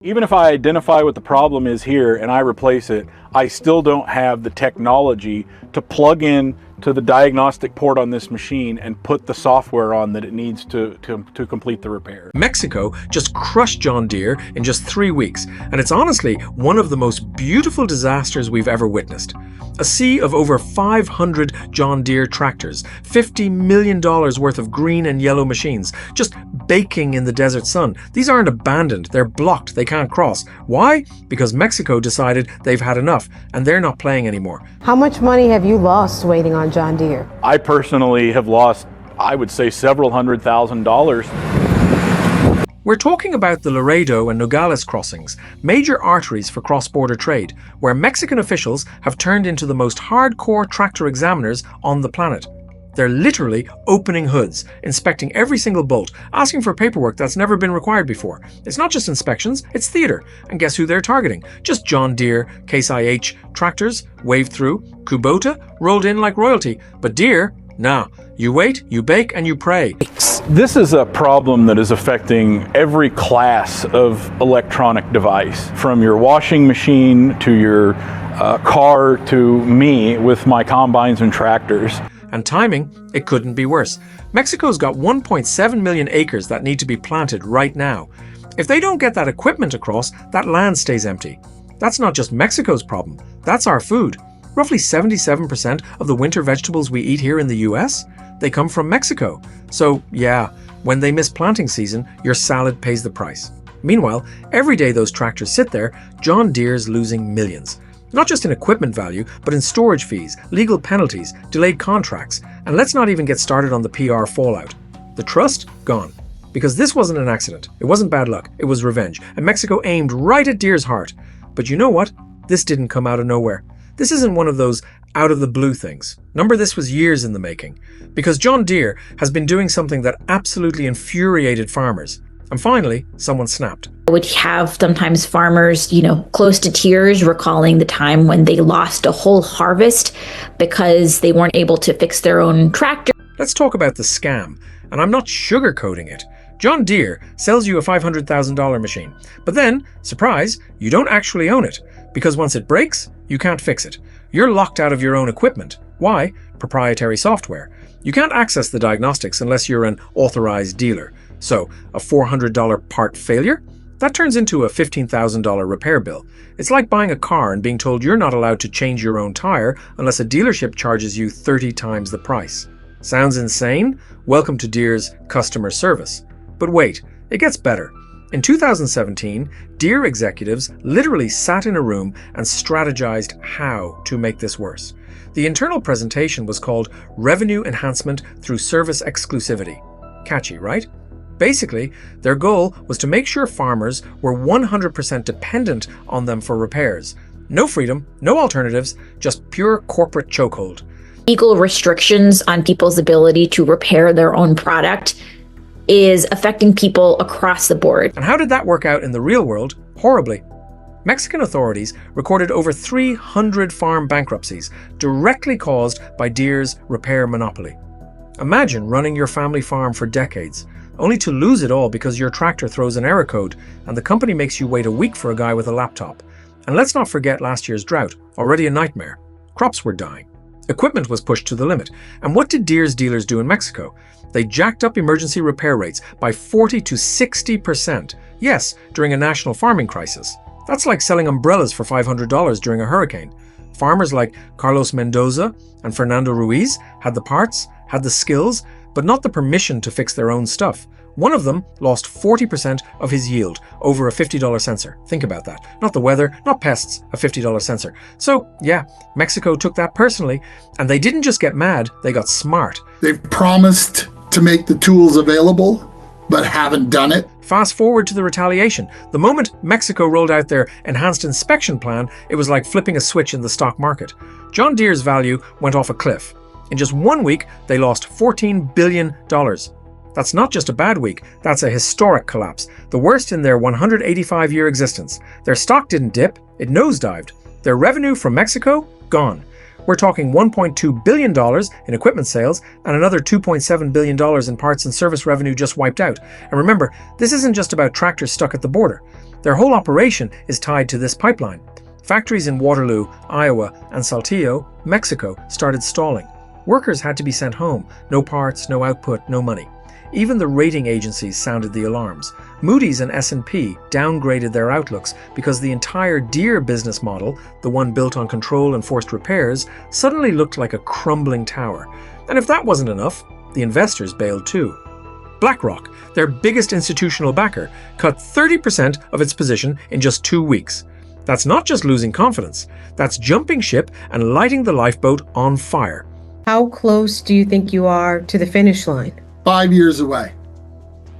Even if I identify what the problem is here and I replace it, I still don't have the technology to plug in to the diagnostic port on this machine and put the software on that it needs to complete the repair. Mexico just crushed John Deere in just 3 weeks, and it's honestly one of the most beautiful disasters we've ever witnessed. A sea of over 500 John Deere tractors, $50 million worth of green and yellow machines, just baking in the desert sun. These aren't abandoned, they're blocked, they can't cross. Why? Because Mexico decided they've had enough, and they're not playing anymore. How much money have you lost waiting on John Deere? I personally have lost, I would say, several $100,000. We're talking about the Laredo and Nogales crossings, major arteries for cross-border trade, where Mexican officials have turned into the most hardcore tractor examiners on the planet. They're literally opening hoods, inspecting every single bolt, asking for paperwork that's never been required before. It's not just inspections, it's theater. And guess who they're targeting? Just John Deere, Case IH tractors, waved through. Kubota rolled in like royalty. But Deere, nah. You wait, you bake, and you pray. This is a problem that is affecting every class of electronic device, from your washing machine to your car to me with my combines and tractors. And timing, it couldn't be worse. Mexico's got 1.7 million acres that need to be planted right now. If they don't get that equipment across, that land stays empty. That's not just Mexico's problem, that's our food. Roughly 77% of the winter vegetables we eat here in the US, they come from Mexico. So yeah, when they miss planting season, your salad pays the price. Meanwhile, every day those tractors sit there, John Deere's losing millions. Not just in equipment value, but in storage fees, legal penalties, delayed contracts, and let's not even get started on the PR fallout. The trust? Gone. Because this wasn't an accident. It wasn't bad luck. It was revenge. And Mexico aimed right at Deere's heart. But you know what? This didn't come out of nowhere. This isn't one of those out-of-the-blue things. Remember, this was years in the making. Because John Deere has been doing something that absolutely infuriated farmers. And finally, someone snapped. I would have sometimes farmers, close to tears, recalling the time when they lost a whole harvest because they weren't able to fix their own tractor. Let's talk about the scam. And I'm not sugarcoating it. John Deere sells you a $500,000 machine. But then, surprise, you don't actually own it. Because once it breaks, you can't fix it. You're locked out of your own equipment. Why? Proprietary software. You can't access the diagnostics unless you're an authorized dealer. So, a $400 part failure? That turns into a $15,000 repair bill. It's like buying a car and being told you're not allowed to change your own tire unless a dealership charges you 30 times the price. Sounds insane? Welcome to Deere's customer service. But wait, it gets better. In 2017, Deere executives literally sat in a room and strategized how to make this worse. The internal presentation was called Revenue Enhancement Through Service Exclusivity. Catchy, right? Basically, their goal was to make sure farmers were 100% dependent on them for repairs. No freedom, no alternatives, just pure corporate chokehold. Legal restrictions on people's ability to repair their own product is affecting people across the board. And how did that work out in the real world? Horribly. Mexican authorities recorded over 300 farm bankruptcies directly caused by Deere's repair monopoly. Imagine running your family farm for decades, only to lose it all because your tractor throws an error code and the company makes you wait a week for a guy with a laptop. And let's not forget last year's drought, already a nightmare. Crops were dying. Equipment was pushed to the limit. And what did Deere's dealers do in Mexico? They jacked up emergency repair rates by 40 to 60%. Yes, during a national farming crisis. That's like selling umbrellas for $500 during a hurricane. Farmers like Carlos Mendoza and Fernando Ruiz had the parts, had the skills, but not the permission to fix their own stuff. One of them lost 40% of his yield over a $50 sensor. Think about that. Not the weather, not pests, a $50 sensor. So, yeah, Mexico took that personally, and they didn't just get mad, they got smart. They've promised to make the tools available, but haven't done it. Fast forward to the retaliation. The moment Mexico rolled out their enhanced inspection plan, it was like flipping a switch in the stock market. John Deere's value went off a cliff. In just 1 week, they lost $14 billion. That's not just a bad week, that's a historic collapse, the worst in their 185-year existence. Their stock didn't dip, it nosedived. Their revenue from Mexico? Gone. We're talking $1.2 billion in equipment sales and another $2.7 billion in parts and service revenue just wiped out. And remember, this isn't just about tractors stuck at the border. Their whole operation is tied to this pipeline. Factories in Waterloo, Iowa, and Saltillo, Mexico, started stalling. Workers had to be sent home. No parts, no output, no money. Even the rating agencies sounded the alarms. Moody's and S&P downgraded their outlooks because the entire Deere business model, the one built on control and forced repairs, suddenly looked like a crumbling tower. And if that wasn't enough, the investors bailed too. BlackRock, their biggest institutional backer, cut 30% of its position in just 2 weeks. That's not just losing confidence, that's jumping ship and lighting the lifeboat on fire. How close do you think you are to the finish line? 5 years away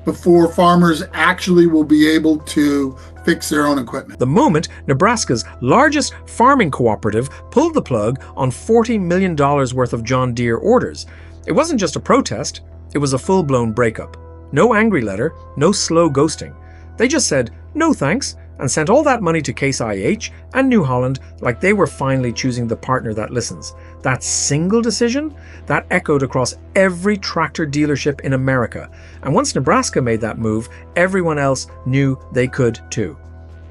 before farmers actually will be able to fix their own equipment. The moment Nebraska's largest farming cooperative pulled the plug on $40 million worth of John Deere orders, it wasn't just a protest, it was a full-blown breakup. No angry letter, no slow ghosting. They just said, no thanks, and sent all that money to Case IH and New Holland like they were finally choosing the partner that listens. That single decision, that echoed across every tractor dealership in America. And once Nebraska made that move, everyone else knew they could too.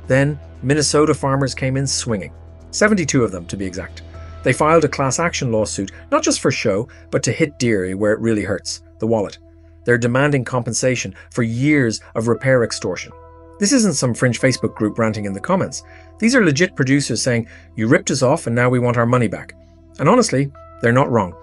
Then Minnesota farmers came in swinging. 72 of them, to be exact. They filed a class action lawsuit, not just for show, but to hit Deere where it really hurts, the wallet. They're demanding compensation for years of repair extortion. This isn't some fringe Facebook group ranting in the comments. These are legit producers saying, you ripped us off and now we want our money back. And honestly, they're not wrong.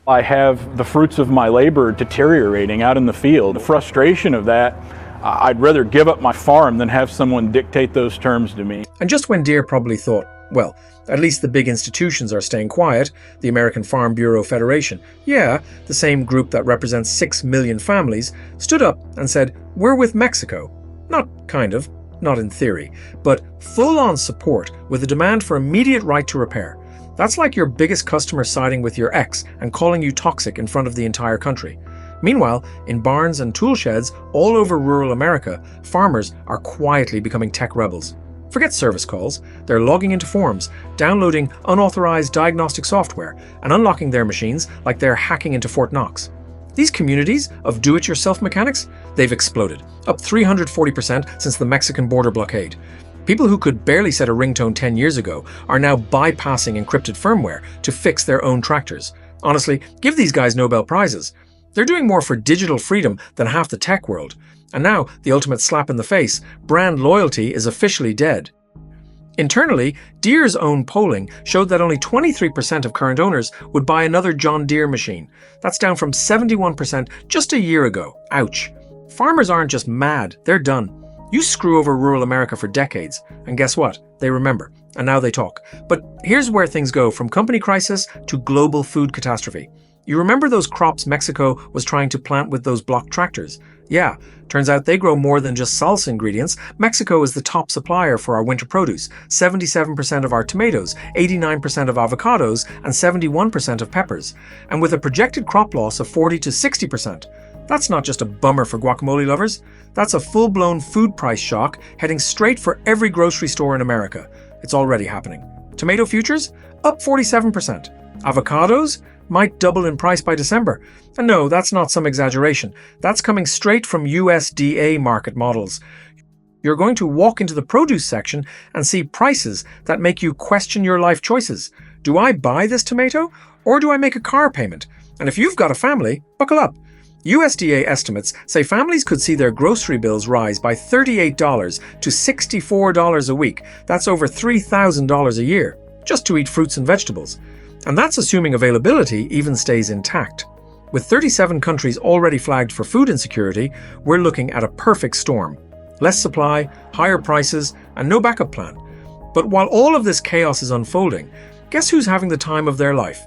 I have the fruits of my labor deteriorating out in the field. The frustration of that, I'd rather give up my farm than have someone dictate those terms to me. And just when Deere probably thought, well, at least the big institutions are staying quiet, the American Farm Bureau Federation, yeah, the same group that represents 6 million families, stood up and said, we're with Mexico. Not kind of, not in theory, but full-on support with a demand for immediate right to repair. That's like your biggest customer siding with your ex and calling you toxic in front of the entire country. Meanwhile, in barns and tool sheds all over rural America, farmers are quietly becoming tech rebels. Forget service calls, they're logging into forums, downloading unauthorized diagnostic software, and unlocking their machines like they're hacking into Fort Knox. These communities of do-it-yourself mechanics, they've exploded, up 340% since the Mexican border blockade. People who could barely set a ringtone 10 years ago are now bypassing encrypted firmware to fix their own tractors. Honestly, give these guys Nobel Prizes. They're doing more for digital freedom than half the tech world. And now, the ultimate slap in the face, brand loyalty is officially dead. Internally, Deere's own polling showed that only 23% of current owners would buy another John Deere machine. That's down from 71% just a year ago. Ouch. Farmers aren't just mad, they're done. You screw over rural America for decades, and guess what? They remember, and now they talk. But here's where things go from company crisis to global food catastrophe. You remember those crops Mexico was trying to plant with those block tractors? Yeah, turns out they grow more than just salsa ingredients. Mexico is the top supplier for our winter produce, 77% of our tomatoes, 89% of avocados, and 71% of peppers. And with a projected crop loss of 40 to 60%. That's not just a bummer for guacamole lovers. That's a full-blown food price shock heading straight for every grocery store in America. It's already happening. Tomato futures? Up 47%. Avocados? Might double in price by December. And no, that's not some exaggeration. That's coming straight from USDA market models. You're going to walk into the produce section and see prices that make you question your life choices. Do I buy this tomato or do I make a car payment? And if you've got a family, buckle up. USDA estimates say families could see their grocery bills rise by $38 to $64 a week. That's over $3,000 a year, just to eat fruits and vegetables. And that's assuming availability even stays intact. With 37 countries already flagged for food insecurity, we're looking at a perfect storm. Less supply, higher prices, and no backup plan. But while all of this chaos is unfolding, guess who's having the time of their life?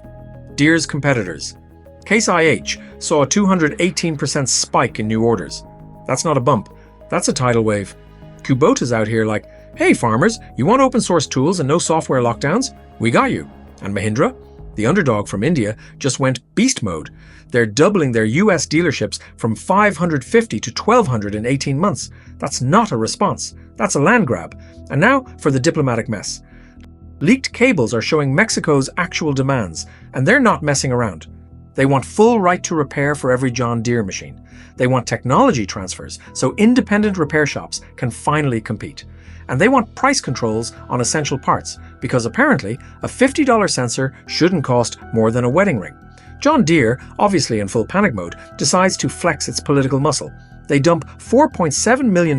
Deere's competitors. Case IH saw a 218% spike in new orders. That's not a bump, that's a tidal wave. Kubota's out here like, hey farmers, you want open source tools and no software lockdowns? We got you. And Mahindra, the underdog from India, just went beast mode. They're doubling their US dealerships from 550 to 1,200 in 18 months. That's not a response. That's a land grab. And now for the diplomatic mess. Leaked cables are showing Mexico's actual demands, and they're not messing around. They want full right to repair for every John Deere machine. They want technology transfers so independent repair shops can finally compete. And they want price controls on essential parts, because apparently a $50 sensor shouldn't cost more than a wedding ring. John Deere, obviously in full panic mode, decides to flex its political muscle. They dump $4.7 million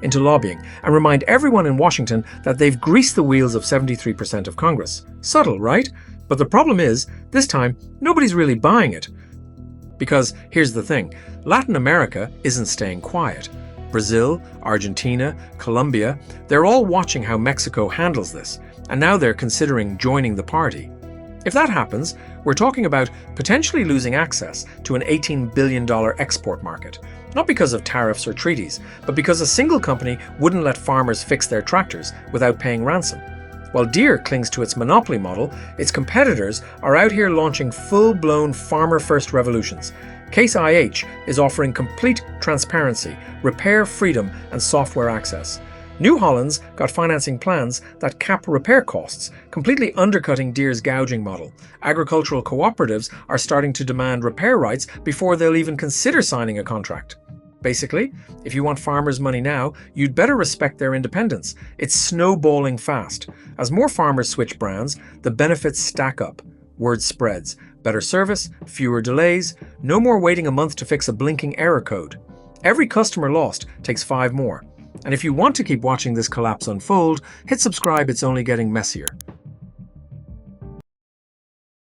into lobbying and remind everyone in Washington that they've greased the wheels of 73% of Congress. Subtle, right? But the problem is, this time, nobody's really buying it. Because here's the thing, Latin America isn't staying quiet. Brazil, Argentina, Colombia, they're all watching how Mexico handles this, and now they're considering joining the party. If that happens, we're talking about potentially losing access to an $18 billion export market. Not because of tariffs or treaties, but because a single company wouldn't let farmers fix their tractors without paying ransom. While Deere clings to its monopoly model, its competitors are out here launching full-blown farmer-first revolutions. Case IH is offering complete transparency, repair freedom, and software access. New Holland's got financing plans that cap repair costs, completely undercutting Deere's gouging model. Agricultural cooperatives are starting to demand repair rights before they'll even consider signing a contract. Basically, if you want farmers' money now, you'd better respect their independence. It's snowballing fast. As more farmers switch brands, the benefits stack up. Word spreads. Better service, fewer delays, no more waiting a month to fix a blinking error code. Every customer lost takes 5 more. And if you want to keep watching this collapse unfold, hit subscribe, it's only getting messier.